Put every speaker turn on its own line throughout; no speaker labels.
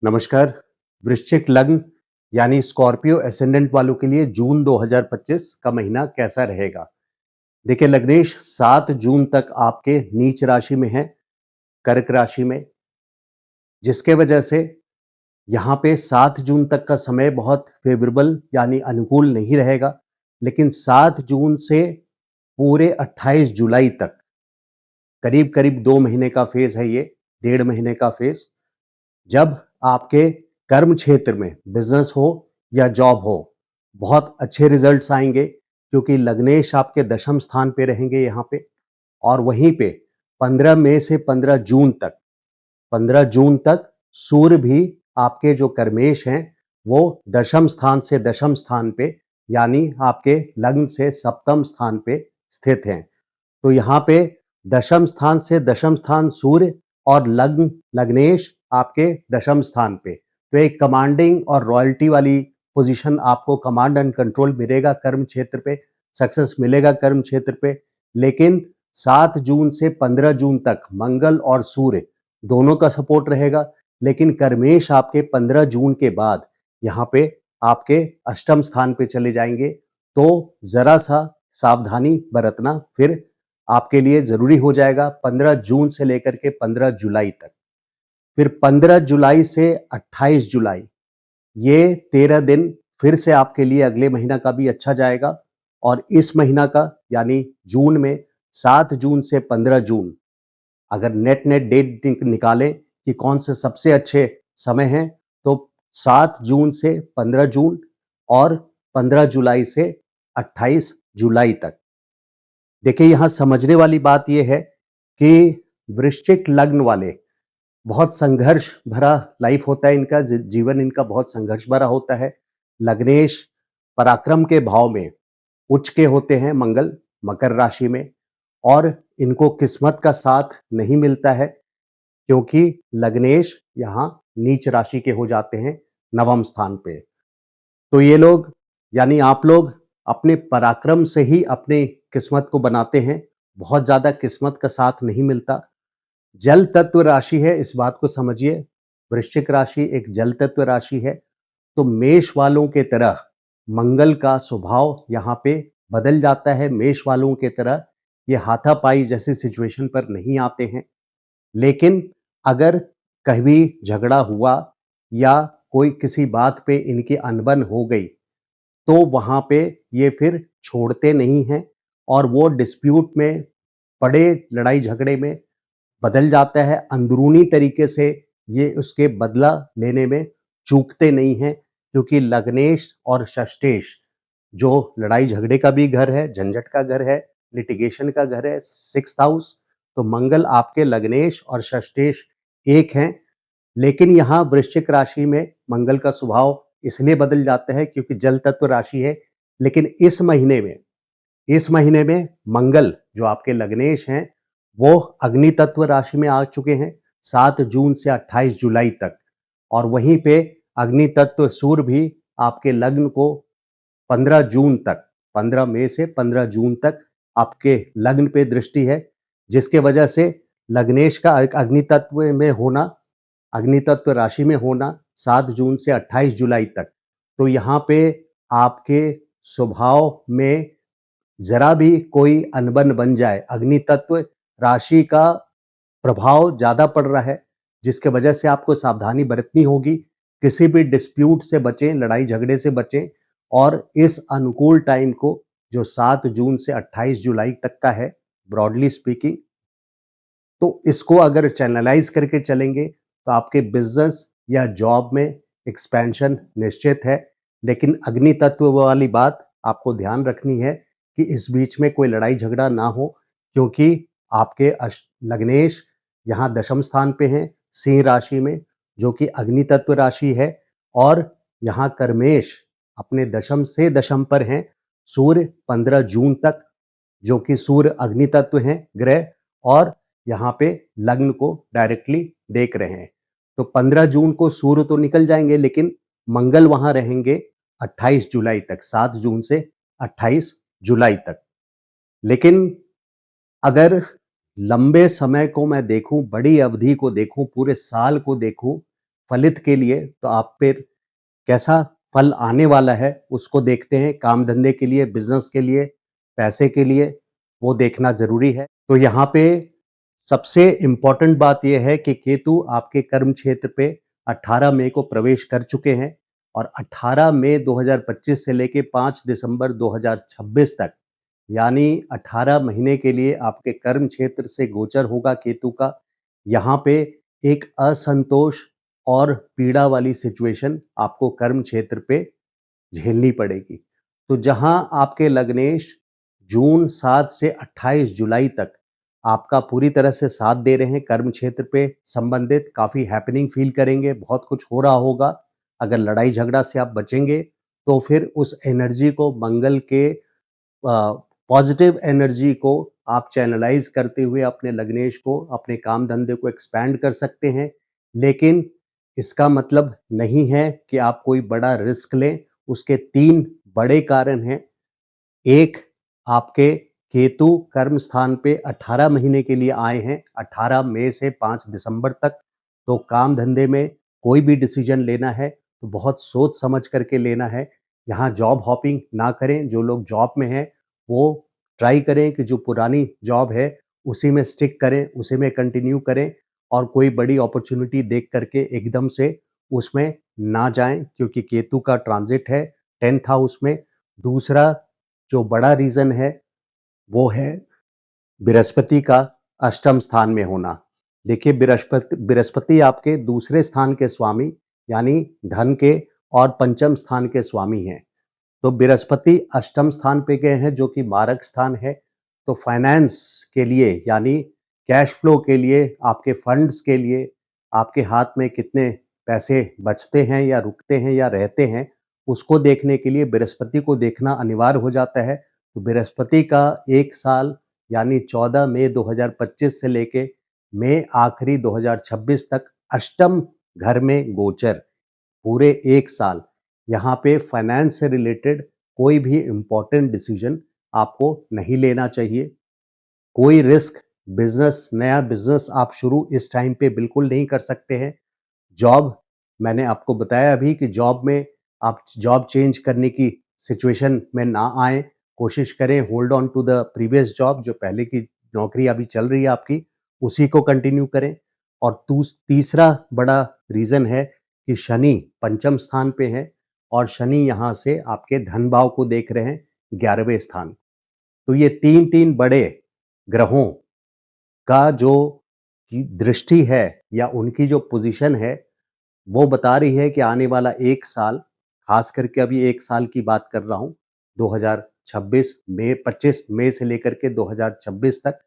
नमस्कार। वृश्चिक लग्न यानी स्कॉर्पियो एसेंडेंट वालों के लिए जून 2025 का महीना कैसा रहेगा? देखिए लग्नेश, 7 जून तक आपके नीच राशि में है, कर्क राशि में, जिसके वजह से यहाँ पे 7 जून तक का समय बहुत फेवरेबल यानी अनुकूल नहीं रहेगा। लेकिन 7 जून से पूरे 28 जुलाई तक करीब करीब 2 महीने का फेज है ये, 1.5 महीने का फेज। जब आपके कर्म क्षेत्र में बिजनेस हो या जॉब हो, बहुत अच्छे रिजल्ट्स आएंगे, क्योंकि लग्नेश आपके दशम स्थान पे रहेंगे यहाँ पे। और वहीं पे 15 मई से 15 जून तक सूर्य भी आपके जो कर्मेश हैं वो दशम स्थान से दशम स्थान पे यानी आपके लग्न से सप्तम स्थान पे स्थित हैं। तो यहाँ पे दशम स्थान से दशम स्थान सूर्य और लग्न लग्नेश आपके दशम स्थान पे, तो एक कमांडिंग और रॉयल्टी वाली पोजीशन, आपको कमांड एंड कंट्रोल मिलेगा कर्म क्षेत्र पे, सक्सेस मिलेगा कर्म क्षेत्र पे। लेकिन 7 जून से 15 जून तक मंगल और सूर्य दोनों का सपोर्ट रहेगा। लेकिन कर्मेश आपके 15 जून के बाद यहाँ पे आपके अष्टम स्थान पे चले जाएंगे, तो जरा सा सावधानी बरतना फिर आपके लिए जरूरी हो जाएगा 15 जून से लेकर के 15 जुलाई तक। फिर 15 जुलाई से 28 जुलाई, ये 13 दिन फिर से आपके लिए अगले महीना का भी अच्छा जाएगा। और इस महीना का यानी जून में 7 जून से 15 जून, अगर नेट नेट डेट निकालें कि कौन से सबसे अच्छे समय हैं, तो 7 जून से 15 जून और 15 जुलाई से 28 जुलाई तक। देखिए यहाँ समझने वाली बात यह है कि वृश्चिक लग्न वाले बहुत संघर्ष भरा लाइफ होता है इनका, जीवन इनका बहुत संघर्ष भरा होता है। लग्नेश पराक्रम के भाव में उच्च के होते हैं मंगल, मकर राशि में, और इनको किस्मत का साथ नहीं मिलता है, क्योंकि लग्नेश यहाँ नीच राशि के हो जाते हैं नवम स्थान पे। तो ये लोग यानी आप लोग अपने पराक्रम से ही अपने किस्मत को बनाते हैं, बहुत ज्यादा किस्मत का साथ नहीं मिलता। जल तत्व राशि है, इस बात को समझिए। वृश्चिक राशि एक जल तत्व राशि है, तो मेष वालों के तरह मंगल का स्वभाव यहाँ पे बदल जाता है। मेष वालों के तरह ये हाथापाई जैसी सिचुएशन पर नहीं आते हैं। लेकिन अगर कभी झगड़ा हुआ या कोई किसी बात पे इनकी अनबन हो गई, तो वहां पे ये फिर छोड़ते नहीं हैं, और वो डिस्प्यूट में, बड़े लड़ाई झगड़े में बदल जाता है। अंदरूनी तरीके से ये उसके बदला लेने में चूकते नहीं हैं, क्योंकि लग्नेश और षष्ठेश जो लड़ाई झगड़े का भी घर है, झंझट का घर है, लिटिगेशन का घर है, 6th हाउस, तो मंगल आपके लग्नेश और षष्ठेश एक हैं। लेकिन यहाँ वृश्चिक राशि में मंगल का स्वभाव इसलिए बदल जाता है क्योंकि जल तत्व राशि है। लेकिन इस महीने में मंगल जो आपके लग्नेश हैं वो अग्नि तत्व राशि में आ चुके हैं 7 जून से 28 जुलाई तक। और वहीं पे अग्नि तत्व सूर्य भी आपके लग्न को 15 जून तक, 15 मई से 15 जून तक आपके लग्न पे दृष्टि है, जिसके वजह से लग्नेश का अग्नि तत्व में होना, अग्नि तत्व राशि में होना 7 जून से 28 जुलाई तक, तो यहाँ पे आपके स्वभाव में जरा भी कोई अनबन बन जाए, अग्नि तत्व राशि का प्रभाव ज्यादा पड़ रहा है, जिसके वजह से आपको सावधानी बरतनी होगी। किसी भी डिस्प्यूट से बचें, लड़ाई झगड़े से बचें। और इस अनुकूल टाइम को जो 7 जून से 28 जुलाई तक का है, ब्रॉडली स्पीकिंग, तो इसको अगर चैनलाइज करके चलेंगे तो आपके बिजनेस या जॉब में एक्सपेंशन निश्चित है। लेकिन अग्नि तत्व वाली बात आपको ध्यान रखनी है कि इस बीच में कोई लड़ाई झगड़ा ना हो, क्योंकि आपके लग्नेश यहाँ दशम स्थान पे हैं सिंह राशि में, जो कि अग्नि तत्व राशि है। और यहाँ कर्मेश अपने दशम से दशम पर हैं सूर्य 15 जून तक, जो कि सूर्य अग्नि तत्व हैं ग्रह, और यहाँ पे लग्न को डायरेक्टली देख रहे हैं। तो 15 जून को सूर्य तो निकल जाएंगे, लेकिन मंगल वहां रहेंगे 28 जुलाई तक, 7 जून से 28 जुलाई तक। लेकिन अगर लंबे समय को मैं देखूं, बड़ी अवधि को देखूं, पूरे साल को देखूं, फलित के लिए तो आप फिर कैसा फल आने वाला है उसको देखते हैं। काम धंधे के लिए, बिजनेस के लिए, पैसे के लिए वो देखना जरूरी है। तो यहाँ पे सबसे इम्पोर्टेंट बात यह है कि केतु आपके कर्म क्षेत्र पे 18 मई को प्रवेश कर चुके हैं और 18 मई 2025 से लेके 5 दिसंबर 2026 तक, यानी 18 महीने के लिए आपके कर्म क्षेत्र से गोचर होगा केतु का। यहाँ पे एक असंतोष और पीड़ा वाली सिचुएशन आपको कर्म क्षेत्र पे झेलनी पड़ेगी। तो जहां आपके लग्नेश जून 7 से 28 जुलाई तक आपका पूरी तरह से साथ दे रहे हैं, कर्म क्षेत्र पे संबंधित काफ़ी हैपनिंग फील करेंगे, बहुत कुछ हो रहा होगा। अगर लड़ाई झगड़ा से आप बचेंगे तो फिर उस एनर्जी को मंगल के पॉजिटिव एनर्जी को आप चैनलाइज करते हुए अपने लग्नेश को, अपने काम धंधे को एक्सपैंड कर सकते हैं। लेकिन इसका मतलब नहीं है कि आप कोई बड़ा रिस्क लें। उसके 3 बड़े कारण हैं। एक, आपके केतु कर्म स्थान पे 18 महीने के लिए आए हैं, 18 मई से 5 दिसंबर तक। तो काम धंधे में कोई भी डिसीजन लेना है तो बहुत सोच समझ करके लेना है। यहाँ जॉब हॉपिंग ना करें। जो लोग जॉब में हैं वो ट्राई करें कि जो पुरानी जॉब है उसी में स्टिक करें, उसी में कंटिन्यू करें और कोई बड़ी अपॉर्चुनिटी देख करके एकदम से उसमें ना जाएं, क्योंकि केतु का ट्रांजिट है 10th हाउस में। दूसरा जो बड़ा रीज़न है वो है बृहस्पति का अष्टम स्थान में होना। देखिए, बृहस्पति आपके दूसरे स्थान के स्वामी यानी धन के और पंचम स्थान के स्वामी हैं। तो बृहस्पति अष्टम स्थान पे गए हैं जो कि मारक स्थान है। तो फाइनेंस के लिए यानी कैश फ्लो के लिए, आपके फंड्स के लिए, आपके हाथ में कितने पैसे बचते हैं या रुकते हैं या रहते हैं, उसको देखने के लिए बृहस्पति को देखना अनिवार्य हो जाता है। तो बृहस्पति का 1 साल यानी 14 मई 2025 से लेके मई आखिरी 2026 तक अष्टम घर में गोचर, पूरे 1 साल यहाँ पे फाइनेंस से रिलेटेड कोई भी इम्पोर्टेंट डिसीजन आपको नहीं लेना चाहिए। कोई रिस्क, बिजनेस, नया बिजनेस आप शुरू इस टाइम पे बिल्कुल नहीं कर सकते हैं। जॉब, मैंने आपको बताया अभी कि जॉब में आप जॉब चेंज करने की सिचुएशन में ना आए। कोशिश करें hold on to the previous job, जो पहले की नौकरी अभी चल रही है आपकी, उसी को कंटिन्यू करें। और तीसरा बड़ा रीज़न है कि शनि पंचम स्थान पे है और शनि यहाँ से आपके धन भाव को देख रहे हैं 11वें स्थान। तो ये 3 बड़े ग्रहों का जो की दृष्टि है या उनकी जो पोजीशन है वो बता रही है कि आने वाला 1 साल, खास करके अभी 1 साल की बात कर रहा हूँ, 2026 मई 25 मई से लेकर के 2026 तक,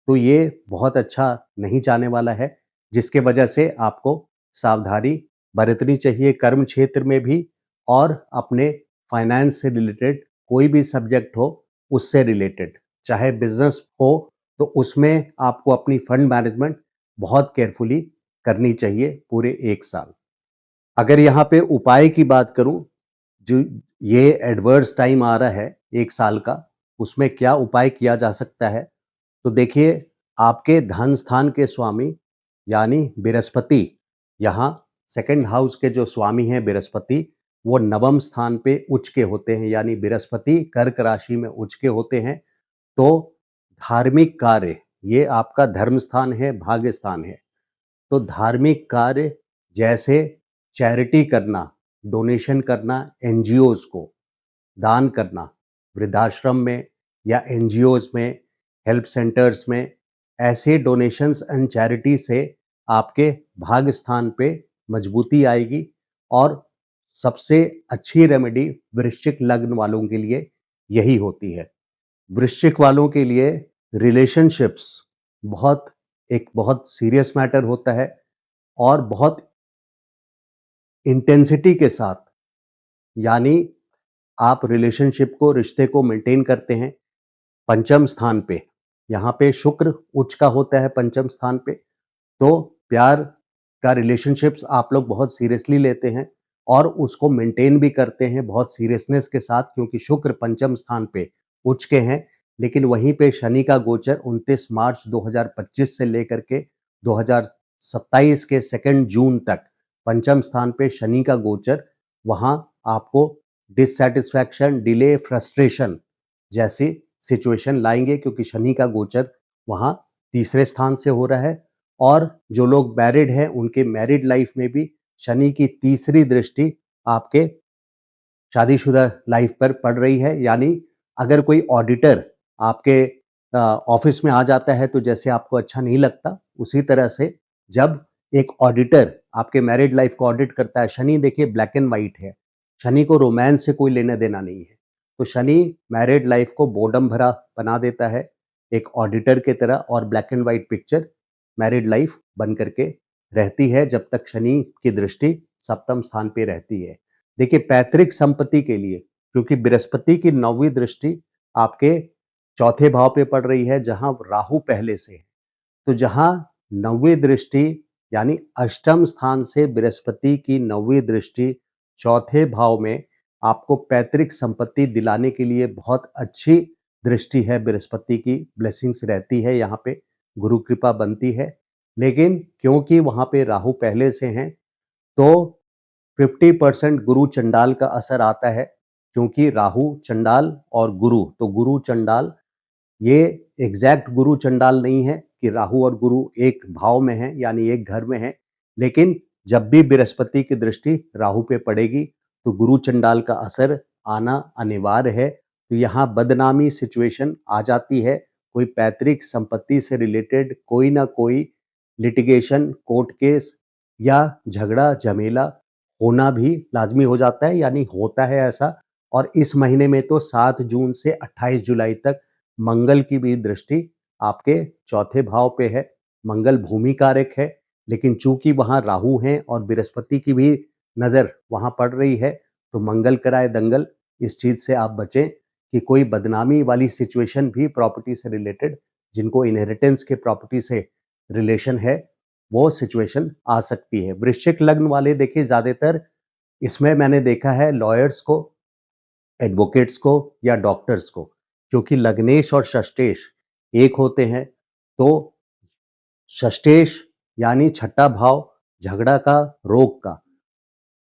तो ये बहुत अच्छा नहीं जाने वाला है, जिसके वजह से आपको सावधानी बरतनी चाहिए कर्म क्षेत्र में भी और अपने फाइनेंस से रिलेटेड कोई भी सब्जेक्ट हो उससे रिलेटेड, चाहे बिजनेस हो तो उसमें आपको अपनी फंड मैनेजमेंट बहुत केयरफुली करनी चाहिए पूरे 1 साल। अगर यहाँ पे उपाय की बात करूं, जो ये एडवर्स टाइम आ रहा है 1 साल का, उसमें क्या उपाय किया जा सकता है? तो देखिए, आपके धन स्थान के स्वामी यानी बृहस्पति, यहाँ सेकंड हाउस के जो स्वामी हैं बृहस्पति, वो नवम स्थान पे उच्च के होते हैं, यानी बृहस्पति कर्क राशि में उच्च के होते हैं। तो धार्मिक कार्य, ये आपका धर्म स्थान है, भाग्य स्थान है। तो धार्मिक कार्य जैसे चैरिटी करना, डोनेशन करना, एनजीओज को दान करना, वृद्धाश्रम में या एनजीओज में, हेल्प सेंटर्स में, ऐसे डोनेशंस एंड चैरिटी से आपके भाग्य स्थान पे मजबूती आएगी। और सबसे अच्छी रेमेडी वृश्चिक लग्न वालों के लिए यही होती है। वृश्चिक वालों के लिए रिलेशनशिप्स बहुत सीरियस मैटर होता है और बहुत इंटेंसिटी के साथ, यानी आप रिलेशनशिप को, रिश्ते को मेंटेन करते हैं। पंचम स्थान पे, यहाँ पे शुक्र उच्च का होता है पंचम स्थान पे, तो प्यार का रिलेशनशिप्स आप लोग बहुत सीरियसली लेते हैं और उसको मेंटेन भी करते हैं बहुत सीरियसनेस के साथ, क्योंकि शुक्र पंचम स्थान पे उच्च के हैं। लेकिन वहीं पे शनि का गोचर 29 मार्च 2025 से लेकर के 2027 के 2 जून तक पंचम स्थान पे शनि का गोचर वहाँ आपको डिससैटिस्फैक्शन, डिले, फ्रस्ट्रेशन जैसी सिचुएशन लाएँगे, क्योंकि शनि का गोचर वहाँ तीसरे स्थान से हो रहा है। और जो लोग मैरिड हैं उनके मैरिड लाइफ में भी शनि की तीसरी दृष्टि आपके शादीशुदा लाइफ पर पड़ रही है। यानी अगर कोई ऑडिटर आपके ऑफिस में आ जाता है तो जैसे आपको अच्छा नहीं लगता, उसी तरह से जब एक ऑडिटर आपके मैरिड लाइफ को ऑडिट करता है, शनि देखिए ब्लैक एंड व्हाइट है, शनि को रोमांस से कोई लेना देना नहीं है, तो शनि मैरिड लाइफ को बोर्डम भरा बना देता है एक ऑडिटर के तरह, और black and white picture married life बन करके रहती है जब तक शनि की दृष्टि सप्तम स्थान पे रहती है। देखिए पैतृक संपत्ति के लिए, क्योंकि बृहस्पति की 9वीं दृष्टि आपके चौथे भाव पे पड़ रही है जहां राहु पहले से है, तो जहां 9वीं दृष्टि यानी अष्टम स्थान से बृहस्पति की 9वीं दृष्टि चौथे भाव में आपको पैतृक संपत्ति दिलाने के लिए बहुत अच्छी दृष्टि है, बृहस्पति की ब्लेसिंग्स रहती है, यहाँ पे गुरु कृपा बनती है। लेकिन क्योंकि वहां पे राहु पहले से हैं तो 50% गुरु चंडाल का असर आता है, क्योंकि राहु चंडाल और गुरु, तो गुरु चंडाल ये एग्जैक्ट गुरु चंडाल नहीं है कि राहु और गुरु एक भाव में है यानी एक घर में है, लेकिन जब भी बृहस्पति की दृष्टि राहु पे पड़ेगी तो गुरु चंडाल का असर आना अनिवार्य है। तो यहाँ बदनामी सिचुएशन आ जाती है, कोई पैतृक संपत्ति से रिलेटेड कोई ना कोई लिटिगेशन, कोर्ट केस या झगड़ा झमेला होना भी लाजमी हो जाता है, यानी होता है ऐसा। और इस महीने में तो 7 जून से 28 जुलाई तक मंगल की भी दृष्टि आपके चौथे भाव पे है। मंगल भूमि कारक है, लेकिन चूंकि वहां राहु हैं और बृहस्पति की भी नजर वहां पड़ रही है, तो मंगल कराए दंगल, इस चीज से आप बचें कि कोई बदनामी वाली सिचुएशन भी प्रॉपर्टी से रिलेटेड, जिनको इनहेरिटेंस के प्रॉपर्टी से रिलेशन है, वो सिचुएशन आ सकती है। वृश्चिक लग्न वाले देखिए ज्यादातर इसमें मैंने देखा है लॉयर्स को, एडवोकेट्स को या डॉक्टर्स को, क्योंकि लग्नेश और षष्टेश एक होते हैं, तो षष्टेश यानी छठा भाव झगड़ा का, रोग का,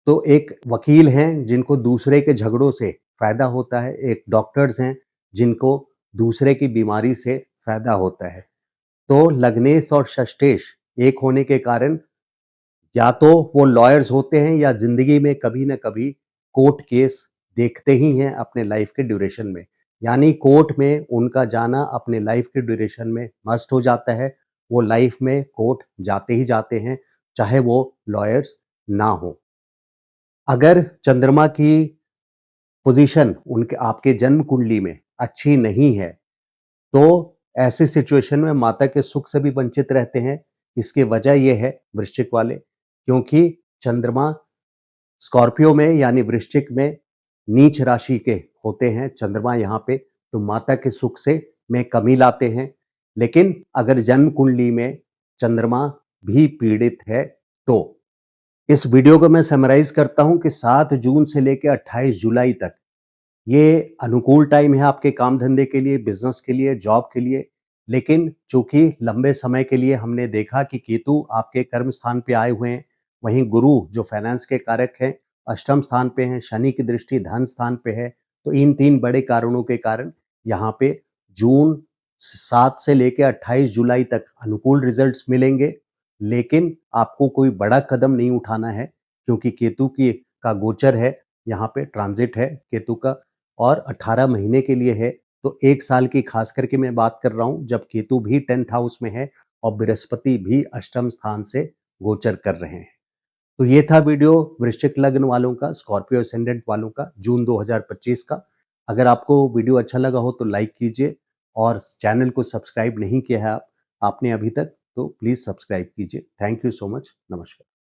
तो एक वकील हैं जिनको दूसरे के झगड़ों से फायदा होता है, एक डॉक्टर्स हैं जिनको दूसरे की बीमारी से फायदा होता है। तो लग्नेश और षष्टेश एक होने के कारण या तो वो लॉयर्स होते हैं या जिंदगी में कभी ना कभी कोर्ट केस देखते ही हैं अपने लाइफ के ड्यूरेशन में, यानी कोर्ट में उनका जाना अपने लाइफ के ड्यूरेशन में मस्ट हो जाता है। वो लाइफ में कोर्ट जाते ही जाते हैं, चाहे वो लॉयर्स ना हो। अगर चंद्रमा की पोजीशन उनके आपके जन्म कुंडली में अच्छी नहीं है, तो ऐसी सिचुएशन में माता के सुख से भी वंचित रहते हैं। इसकी वजह यह है वृश्चिक वाले, क्योंकि चंद्रमा स्कॉर्पियो में यानी वृश्चिक में नीच राशि के होते हैं चंद्रमा यहाँ पे, तो माता के सुख से में कमी लाते हैं। लेकिन अगर जन्म कुंडली में चंद्रमा भी पीड़ित है, तो इस वीडियो को मैं समराइज करता हूं कि 7 जून से लेकर 28 जुलाई तक ये अनुकूल टाइम है आपके काम धंधे के लिए, बिजनेस के लिए, जॉब के लिए। लेकिन चूंकि लंबे समय के लिए हमने देखा कि केतु आपके कर्म स्थान पे आए हुए हैं, वहीं गुरु जो फाइनेंस के कारक हैं अष्टम स्थान पे हैं, शनि की दृष्टि धन स्थान पे है, तो इन 3 बड़े कारणों के कारण यहाँ पे जून 7 से लेकर 28 जुलाई तक अनुकूल रिजल्ट्स मिलेंगे। लेकिन आपको कोई बड़ा कदम नहीं उठाना है, क्योंकि केतु की का गोचर है, यहाँ पे ट्रांजिट है केतु का, और 18 महीने के लिए है। तो 1 साल की खास करके मैं बात कर रहा हूँ जब केतु भी 10th हाउस में है और बृहस्पति भी अष्टम स्थान से गोचर कर रहे हैं। तो ये था वीडियो वृश्चिक लग्न वालों का, स्कॉर्पियो असेंडेंट वालों का, जून 2025 का। अगर आपको वीडियो अच्छा लगा हो तो लाइक कीजिए, और चैनल को सब्सक्राइब नहीं किया है आपने अभी तक, तो प्लीज़ सब्सक्राइब कीजिए। Thank you so much. नमस्कार।